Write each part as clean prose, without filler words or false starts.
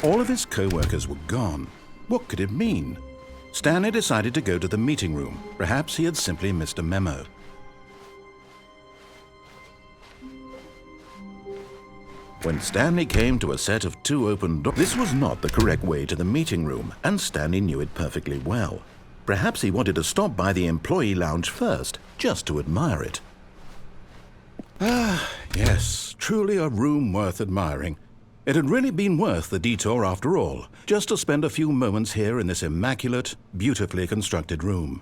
All of his co-workers were gone. What could it mean? Stanley decided to go to the meeting room. Perhaps he had simply missed a memo. When Stanley came to a set of 2 open doors, this was not the correct way to the meeting room, and Stanley knew it perfectly well. Perhaps he wanted to stop by the employee lounge first, just to admire it. Ah, yes, truly a room worth admiring. It had really been worth the detour after all, just to spend a few moments here in this immaculate, beautifully constructed room.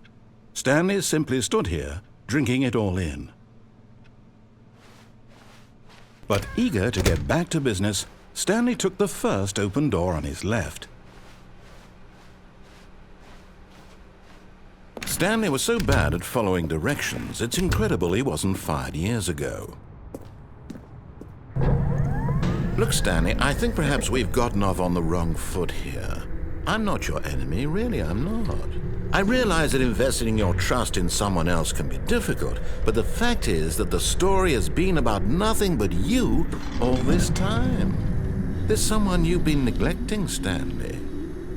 Stanley simply stood here, drinking it all in. But eager to get back to business, Stanley took the first open door on his left. Stanley was so bad at following directions, it's incredible he wasn't fired years ago. Look, Stanley, I think perhaps we've gotten off on the wrong foot here. I'm not your enemy, really, I'm not. I realize that investing your trust in someone else can be difficult, but the fact is that the story has been about nothing but you all this time. There's someone you've been neglecting, Stanley.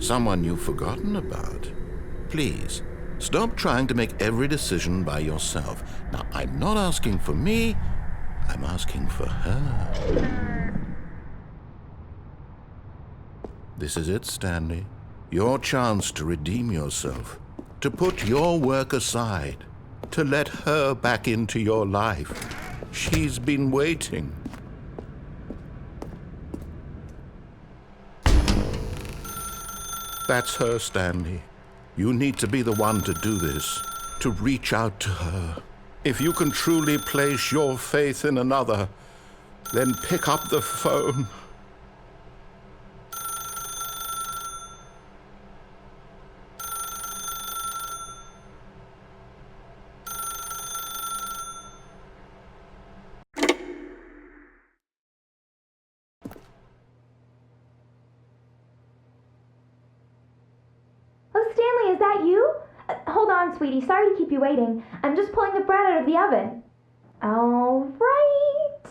Someone you've forgotten about. Please, stop trying to make every decision by yourself. Now, I'm not asking for me, I'm asking for her. This is it, Stanley. Your chance to redeem yourself. To put your work aside, to let her back into your life. She's been waiting. That's her, Stanley. You need to be the one to do this, to reach out to her. If you can truly place your faith in another, then pick up the phone. Is that you? Hold on, sweetie. Sorry to keep you waiting. I'm just pulling the bread out of the oven. All right.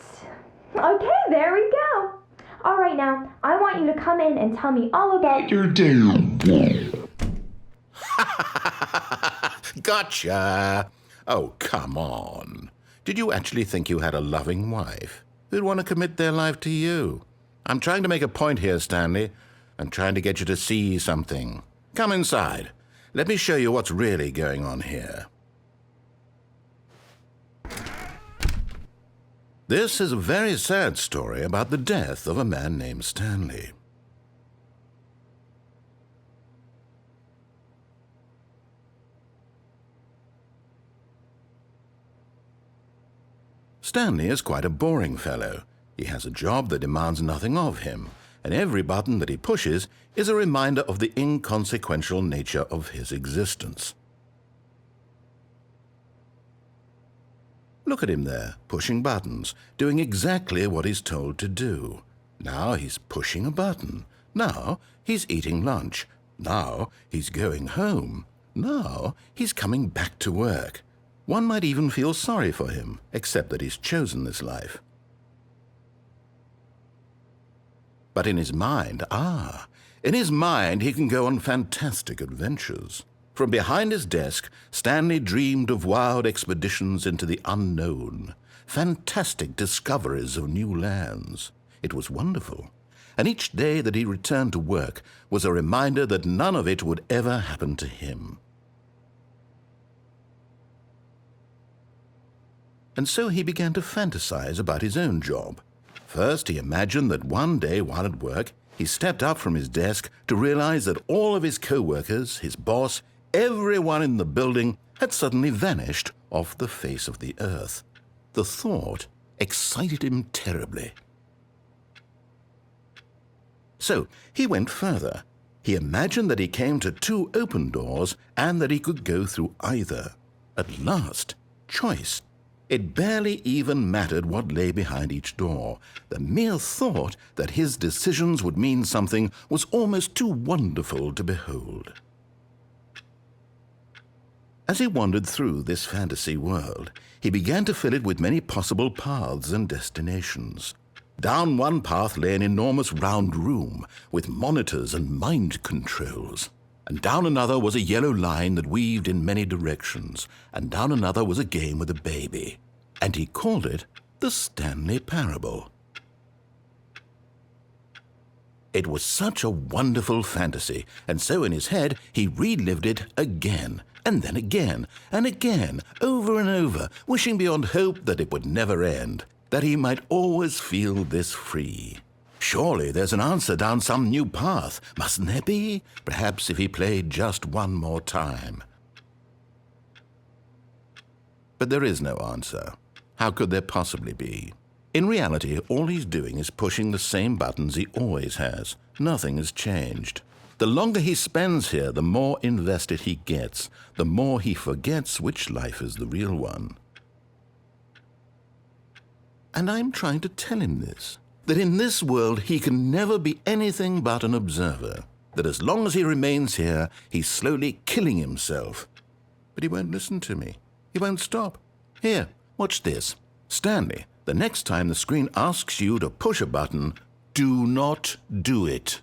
Okay, there we go. All right, now, I want you to come in and tell me all about your day. Gotcha. Oh, come on. Did you actually think you had a loving wife who'd want to commit their life to you? I'm trying to make a point here, Stanley. I'm trying to get you to see something. Come inside. Let me show you what's really going on here. This is a very sad story about the death of a man named Stanley. Stanley is quite a boring fellow. He has a job that demands nothing of him, and every button that he pushes is a reminder of the inconsequential nature of his existence. Look at him there, pushing buttons, doing exactly what he's told to do. Now he's pushing a button. Now he's eating lunch. Now he's going home. Now he's coming back to work. One might even feel sorry for him, except that he's chosen this life. But in his mind, he can go on fantastic adventures. From behind his desk, Stanley dreamed of wild expeditions into the unknown, fantastic discoveries of new lands. It was wonderful, and each day that he returned to work was a reminder that none of it would ever happen to him. And so he began to fantasize about his own job. First, he imagined that one day while at work, he stepped up from his desk to realize that all of his co-workers, his boss, everyone in the building had suddenly vanished off the face of the earth. The thought excited him terribly. So he went further. He imagined that he came to 2 open doors and that he could go through either. At last, choice. It barely even mattered what lay behind each door. The mere thought that his decisions would mean something was almost too wonderful to behold. As he wandered through this fantasy world, he began to fill it with many possible paths and destinations. Down one path lay an enormous round room with monitors and mind controls. And down another was a yellow line that weaved in many directions. And down another was a game with a baby. And he called it the Stanley Parable. It was such a wonderful fantasy, and so in his head he relived it again, and then again, and again, over and over, wishing beyond hope that it would never end, that he might always feel this free. Surely there's an answer down some new path, mustn't there be? Perhaps if he played just one more time. But there is no answer. How could there possibly be? In reality, all he's doing is pushing the same buttons he always has. Nothing has changed. The longer he spends here, the more invested he gets, the more he forgets which life is the real one. And I'm trying to tell him this, that in this world he can never be anything but an observer, that as long as he remains here, he's slowly killing himself. But he won't listen to me. He won't stop. Here, watch this. Stanley, the next time the screen asks you to push a button, do not do it.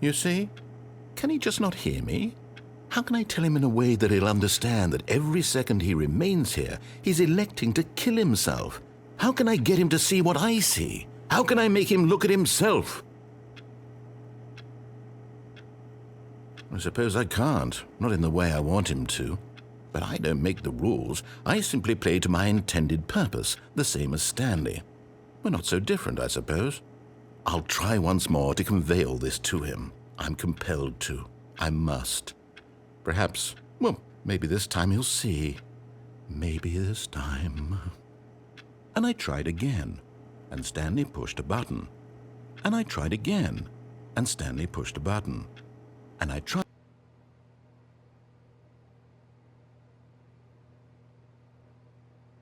You see? Can he just not hear me? How can I tell him in a way that he'll understand that every second he remains here, he's electing to kill himself? How can I get him to see what I see? How can I make him look at himself? I suppose I can't, not in the way I want him to. But I don't make the rules. I simply play to my intended purpose, the same as Stanley. We're not so different, I suppose. I'll try once more to convey all this to him. I'm compelled to. I must. Perhaps, well, maybe this time he'll see. Maybe this time. And I tried again, and Stanley pushed a button. And I tried again, and Stanley pushed a button. And I tried